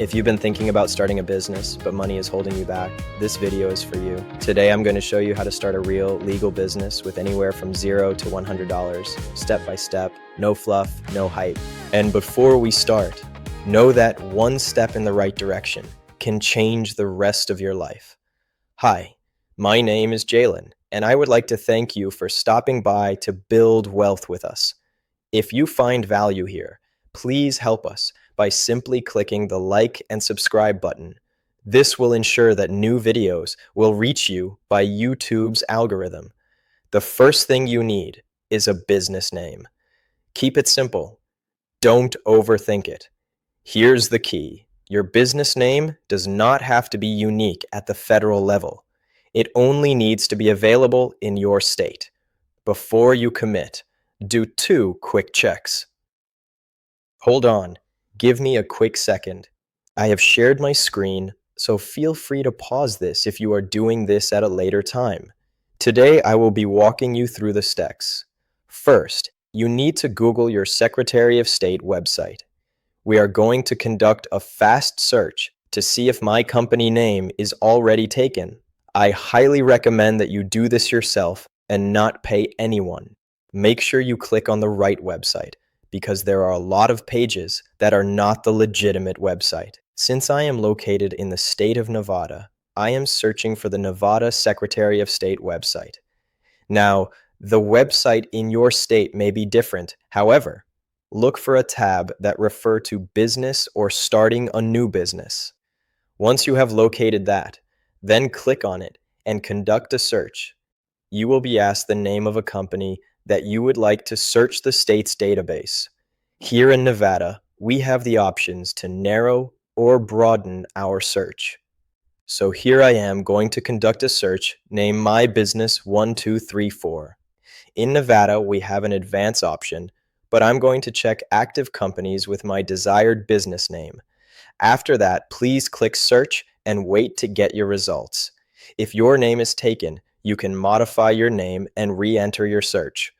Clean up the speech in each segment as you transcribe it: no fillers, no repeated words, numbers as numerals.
If you've been thinking about starting a business, but money is holding you back, this video is for you. Today, I'm going to show you how to start a real legal business with anywhere from $0 to $100, step by step, no fluff, no hype. And before we start, know that one step in the right direction can change the rest of your life. Hi, my name is Jaylen, and I would like to thank you for stopping by to build wealth with us. If you find value here, please help us by simply clicking the like and subscribe button. This will ensure that new videos will reach you by YouTube's algorithm. The first thing you need is a business name. Keep it simple. Don't overthink it. Here's the key. Your business name does not have to be unique at the federal level. It only needs to be available in your state. Before you commit, do 2 quick checks. Hold on. Give me a quick second. I have shared my screen, so feel free to pause this if you are doing this at a later time. Today, I will be walking you through the steps. First, you need to Google your Secretary of State website. We are going to conduct a fast search to see if my company name is already taken. I highly recommend that you do this yourself and not pay anyone. Make sure you click on the right website, because there are a lot of pages that are not the legitimate website. Since I am located in the state of Nevada, I am searching for the Nevada Secretary of State website. Now, the website in your state may be different. However, look for a tab that refers to business or starting a new business. Once you have located that, then click on it and conduct a search. You will be asked the name of a company that you would like to search the state's database. Here in Nevada, we have the options to narrow or broaden our search. So here I am going to conduct a search named My Business 1234. In Nevada, we have an advanced option, but I'm going to check active companies with my desired business name. After that, please click search and wait to get your results. If your name is taken, you can modify your name and re-enter your search.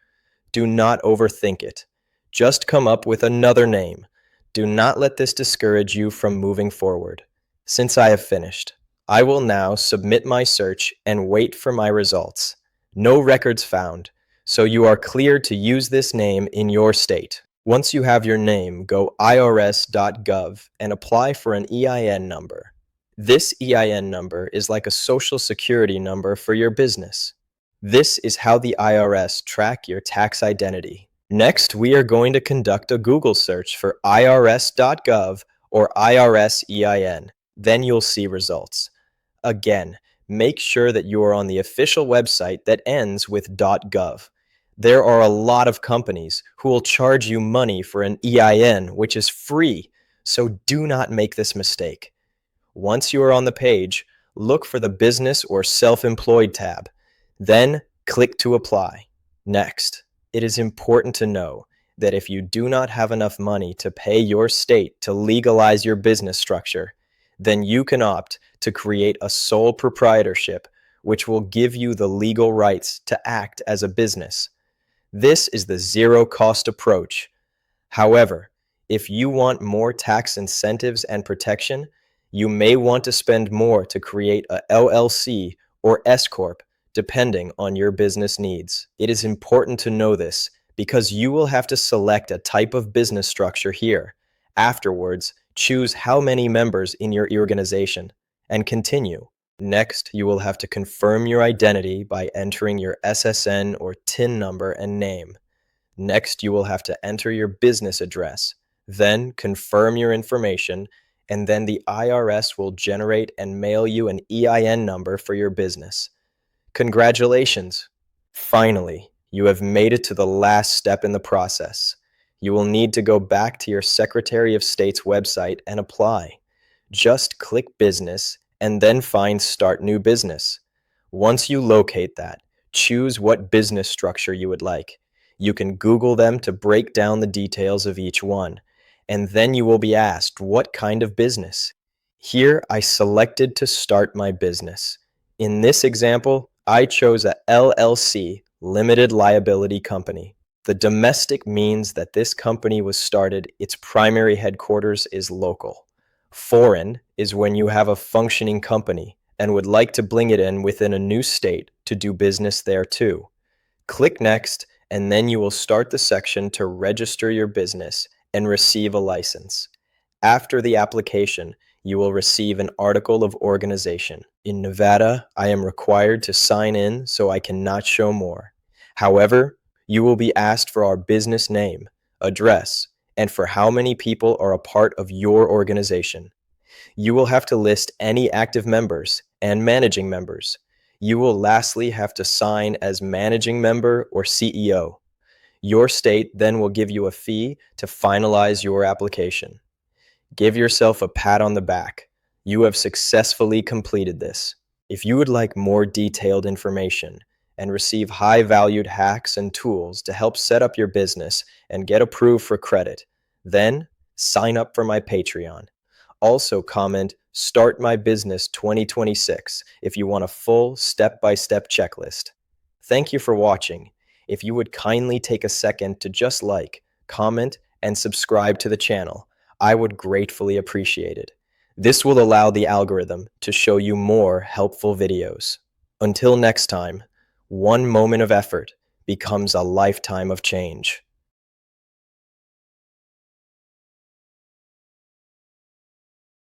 Do not overthink it. Just come up with another name. Do not let this discourage you from moving forward. Since I have finished, I will now submit my search and wait for my results. No records found, so you are cleared to use this name in your state. Once you have your name, go irs.gov and apply for an EIN number. This EIN number is like a social security number for your business. This is how the IRS track your tax identity. Next, we are going to conduct a Google search for irs.gov or IRS EIN. Then you'll see results. Again, make sure that you are on the official website that ends with .gov. There are a lot of companies who will charge you money for an EIN, which is free, so do not make this mistake. Once you are on the page, look for the Business or Self-Employed tab. Then, click to apply. Next, it is important to know that if you do not have enough money to pay your state to legalize your business structure, then you can opt to create a sole proprietorship, which will give you the legal rights to act as a business. This is the zero-cost approach. However, if you want more tax incentives and protection, you may want to spend more to create a LLC or S-Corp, depending on your business needs. It is important to know this because you will have to select a type of business structure here. Afterwards, choose how many members in your organization and continue. Next, you will have to confirm your identity by entering your SSN or TIN number and name. Next, you will have to enter your business address, then confirm your information, and then the IRS will generate and mail you an EIN number for your business. Congratulations! Finally, you have made it to the last step in the process. You will need to go back to your Secretary of State's website and apply. Just click Business and then find Start New Business. Once you locate that, choose what business structure you would like. You can Google them to break down the details of each one, and then you will be asked what kind of business. Here, I selected to start my business. In this example, I chose a LLC, Limited Liability Company. The domestic means that this company was started, its primary headquarters is local. Foreign is when you have a functioning company and would like to bring it in within a new state to do business there too. Click Next, and then you will start the section to register your business and receive a license. After the application, you will receive an article of organization. In Nevada, I am required to sign in, so I cannot show more. However, you will be asked for our business name, address, and for how many people are a part of your organization. You will have to list any active members and managing members. You will lastly have to sign as managing member or CEO. Your state then will give you a fee to finalize your application. Give yourself a pat on the back. You have successfully completed this. If you would like more detailed information and receive high-valued hacks and tools to help set up your business and get approved for credit, then sign up for my Patreon. Also comment "Start My Business 2026" if you want a full step-by-step checklist. Thank you for watching. If you would kindly take a second to just like, comment, and subscribe to the channel, I would gratefully appreciate it. This will allow the algorithm to show you more helpful videos. Until next time, one moment of effort becomes a lifetime of change.